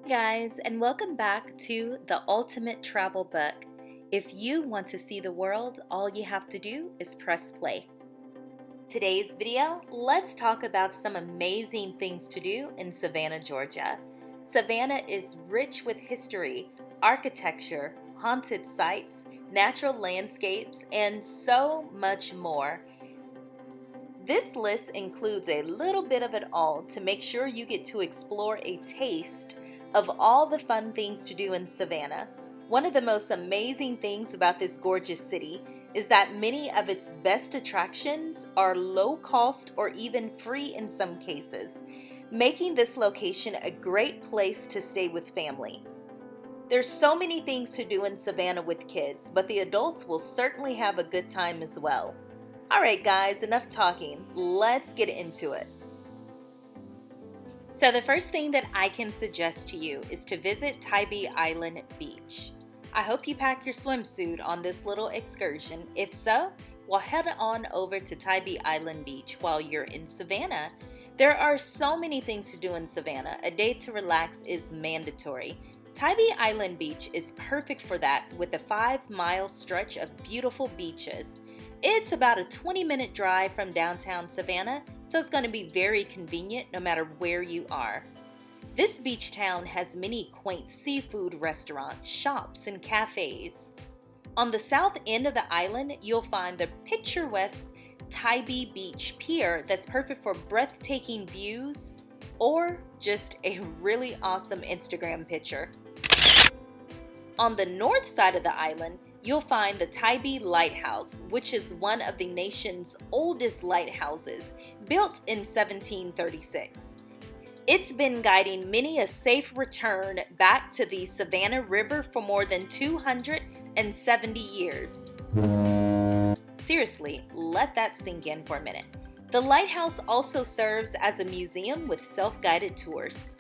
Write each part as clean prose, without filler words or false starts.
Guys, and welcome back to the Ultimate Travel Book. If you want to see the world, all you have to do is press play. Today's video, let's talk about some amazing things to do in Savannah, Georgia. Savannah is rich with history, architecture, haunted sites, natural landscapes, and so much more. This list includes a little bit of it all to make sure you get to explore a taste of all the fun things to do in Savannah. One of the most amazing things about this gorgeous city is that many of its best attractions are low cost or even free in some cases, making this location a great place to stay with family. There's so many things to do in Savannah with kids, but the adults will certainly have a good time as well. Alright guys, enough talking, let's get into it. So the first thing that I can suggest to you is to visit Tybee Island Beach. I hope you pack your swimsuit on this little excursion. If so, well, head on over to Tybee Island Beach while you're in Savannah. There are so many things to do in Savannah. A day to relax is mandatory. Tybee Island Beach is perfect for that with a 5-mile stretch of beautiful beaches. It's about a 20-minute drive from downtown Savannah, so it's going to be very convenient no matter where you are. This beach town has many quaint seafood restaurants, shops, and cafes. On the south end of the island, you'll find the picturesque Tybee Beach Pier that's perfect for breathtaking views or just a really awesome Instagram picture. On the north side of the island, you'll find the Tybee Lighthouse, which is one of the nation's oldest lighthouses, built in 1736. It's been guiding many a safe return back to the Savannah River for more than 270 years. Seriously, let that sink in for a minute. The lighthouse also serves as a museum with self-guided tours.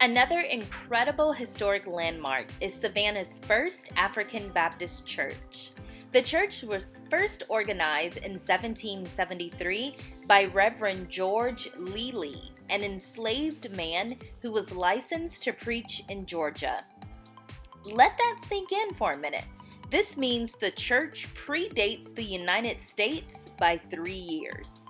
Another incredible historic landmark is Savannah's first African Baptist church. The church was first organized in 1773 by Reverend George Lely, an enslaved man who was licensed to preach in Georgia. Let that sink in for a minute. This means the church predates the United States by 3 years.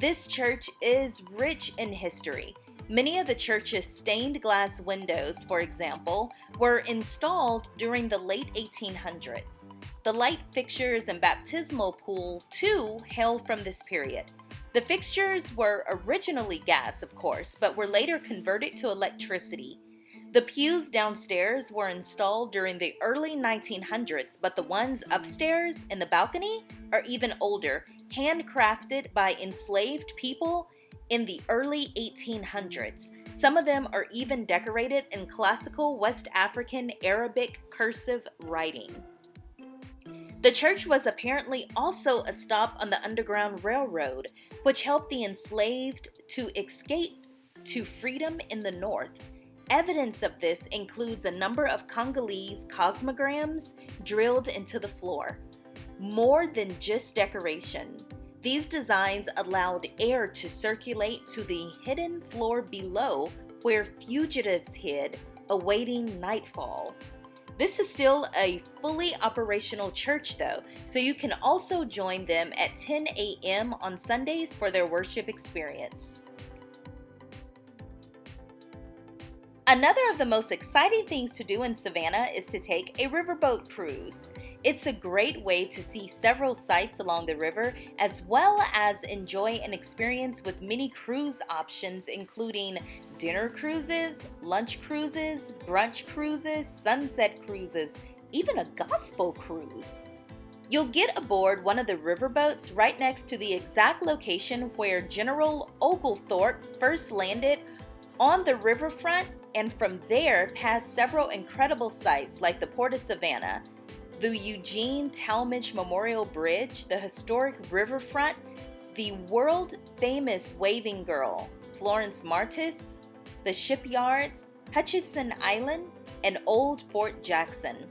This church is rich in history. Many of the church's stained glass windows, for example, were installed during the late 1800s. The light fixtures and baptismal pool, too, hail from this period. The fixtures were originally gas, of course, but were later converted to electricity. The pews downstairs were installed during the early 1900s, but the ones upstairs in the balcony are even older, handcrafted by enslaved people in the early 1800s. Some of them are even decorated in classical West African Arabic cursive writing. The church was apparently also a stop on the Underground Railroad, which helped the enslaved to escape to freedom in the north. Evidence of this includes a number of Congolese cosmograms drilled into the floor. More than just decoration, these designs allowed air to circulate to the hidden floor below where fugitives hid, awaiting nightfall. This is still a fully operational church though, so you can also join them at 10 a.m. on Sundays for their worship experience. Another of the most exciting things to do in Savannah is to take a riverboat cruise. It's a great way to see several sites along the river, as well as enjoy an experience with many cruise options, including dinner cruises, lunch cruises, brunch cruises, sunset cruises, even a gospel cruise. You'll get aboard one of the riverboats right next to the exact location where General Oglethorpe first landed on the riverfront, and from there past several incredible sites like the Port of Savannah, the Eugene Talmadge Memorial Bridge, the historic riverfront, the world-famous Waving Girl, Florence Martis, the shipyards, Hutchinson Island, and Old Fort Jackson.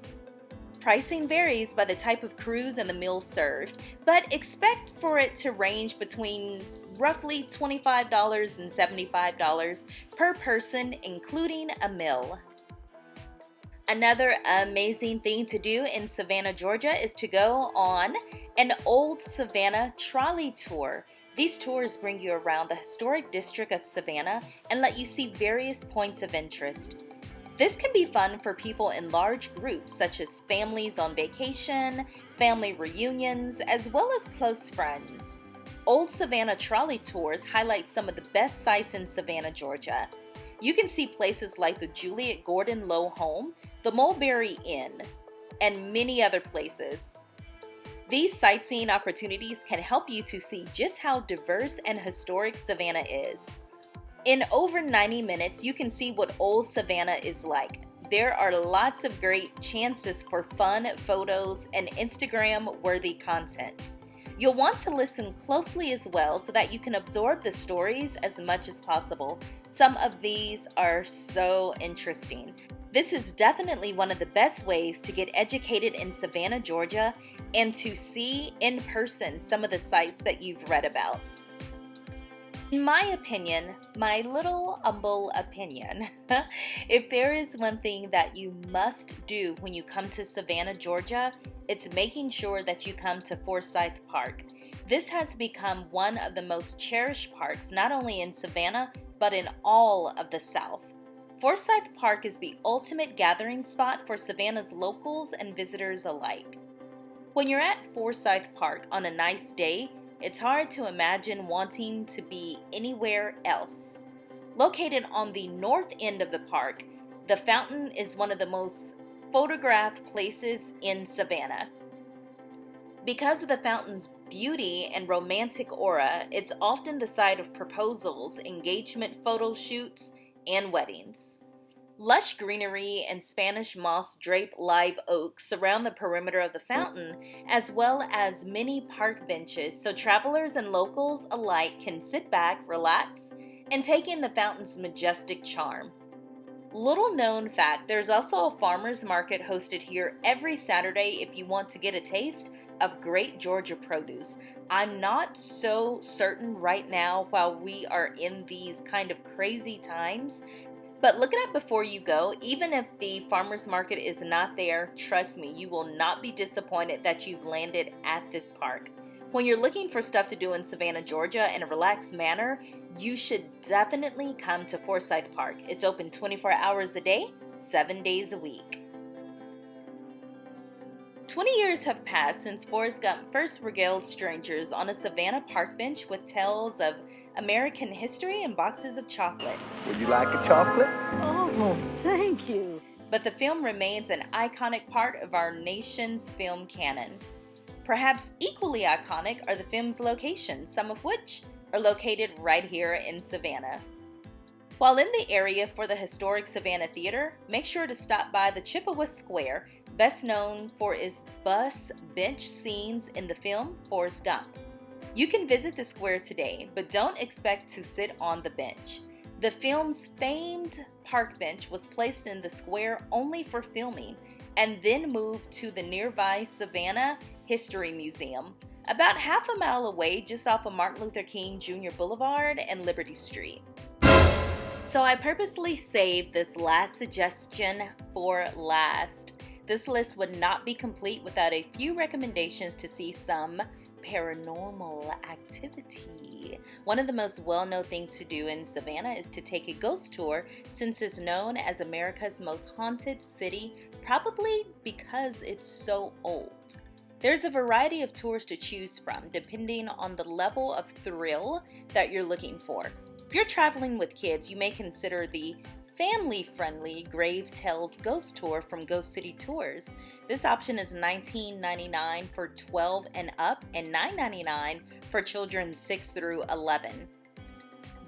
Pricing varies by the type of cruise and the meal served, but expect for it to range between roughly $25 and $75 per person, including a meal. Another amazing thing to do in Savannah, Georgia is to go on an Old Savannah trolley tour. These tours bring you around the historic district of Savannah and let you see various points of interest. This can be fun for people in large groups, such as families on vacation, family reunions, as well as close friends. Old Savannah trolley tours highlight some of the best sites in Savannah, Georgia. You can see places like the Juliet Gordon Low Home, the Mulberry Inn, and many other places. These sightseeing opportunities can help you to see just how diverse and historic Savannah is. In over 90 minutes, you can see what Old Savannah is like. There are lots of great chances for fun photos and Instagram-worthy content. You'll want to listen closely as well so that you can absorb the stories as much as possible. Some of these are so interesting. This is definitely one of the best ways to get educated in Savannah, Georgia, and to see in person some of the sites that you've read about. In my opinion, my little humble opinion, if there is one thing that you must do when you come to Savannah, Georgia, it's making sure that you come to Forsyth Park. This has become one of the most cherished parks, not only in Savannah, but in all of the South. Forsyth Park is the ultimate gathering spot for Savannah's locals and visitors alike. When you're at Forsyth Park on a nice day, it's hard to imagine wanting to be anywhere else. Located on the north end of the park, the fountain is one of the most photographed places in Savannah. Because of the fountain's beauty and romantic aura, it's often the site of proposals, engagement photo shoots, and weddings. Lush greenery and Spanish moss draped live oaks surround the perimeter of the fountain, as well as many park benches, so travelers and locals alike can sit back, relax, and take in the fountain's majestic charm. Little known fact, there's also a farmer's market hosted here every Saturday if you want to get a taste of great Georgia produce. I'm not so certain right now while we are in these kind of crazy times, but look it up before you go. Even if the farmer's market is not there, trust me, you will not be disappointed that you've landed at this park. When you're looking for stuff to do in Savannah, Georgia in a relaxed manner, you should definitely come to Forsyth Park. It's open 24 hours a day, 7 days a week. 20 years have passed since Forrest Gump first regaled strangers on a Savannah park bench with tales of American history and boxes of chocolate. Would you like a chocolate? Oh, thank you. But the film remains an iconic part of our nation's film canon. Perhaps equally iconic are the film's locations, some of which are located right here in Savannah. While in the area for the historic Savannah Theater, make sure to stop by the Chippewa Square, best known for its bus bench scenes in the film Forrest Gump. You can visit the square today, but don't expect to sit on the bench. The film's famed park bench was placed in the square only for filming and then moved to the nearby Savannah History Museum, about half a mile away just off of Martin Luther King Jr. Boulevard and Liberty Street. So I purposely saved this last suggestion for last. This list would not be complete without a few recommendations to see some paranormal activity. One of the most well-known things to do in Savannah is to take a ghost tour, since it's known as America's most haunted city, probably because it's so old. There's a variety of tours to choose from, depending on the level of thrill that you're looking for. If you're traveling with kids, you may consider the family-friendly Grave Tales Ghost Tour from Ghost City Tours. This option is $19.99 for 12 and up and $9.99 for children 6 through 11.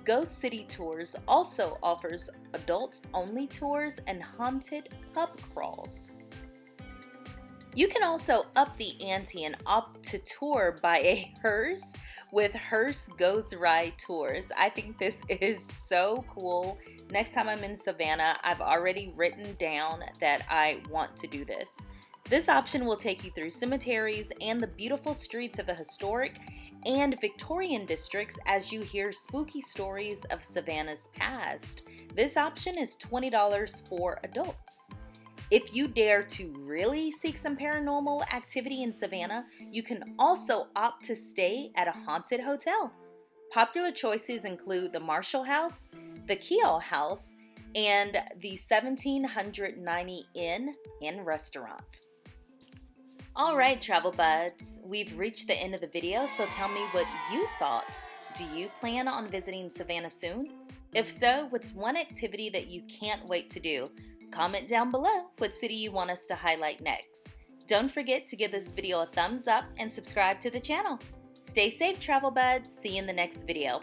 Ghost City Tours also offers adults-only tours and haunted pub crawls. You can also up the ante and opt to tour by a hearse with Hearse Goes Ride Tours. I think this is so cool. Next time I'm in Savannah, I've already written down that I want to do this. This option will take you through cemeteries and the beautiful streets of the historic and Victorian districts as you hear spooky stories of Savannah's past. This option is $20 for adults. If you dare to really seek some paranormal activity in Savannah, you can also opt to stay at a haunted hotel. Popular choices include the Marshall House, the Keogh House, and the 1790 Inn and Restaurant. Alright, travel buds, we've reached the end of the video, so tell me what you thought. Do you plan on visiting Savannah soon? If so, what's one activity that you can't wait to do? Comment down below what city you want us to highlight next. Don't forget to give this video a thumbs up and subscribe to the channel. Stay safe, travel buds. See you in the next video.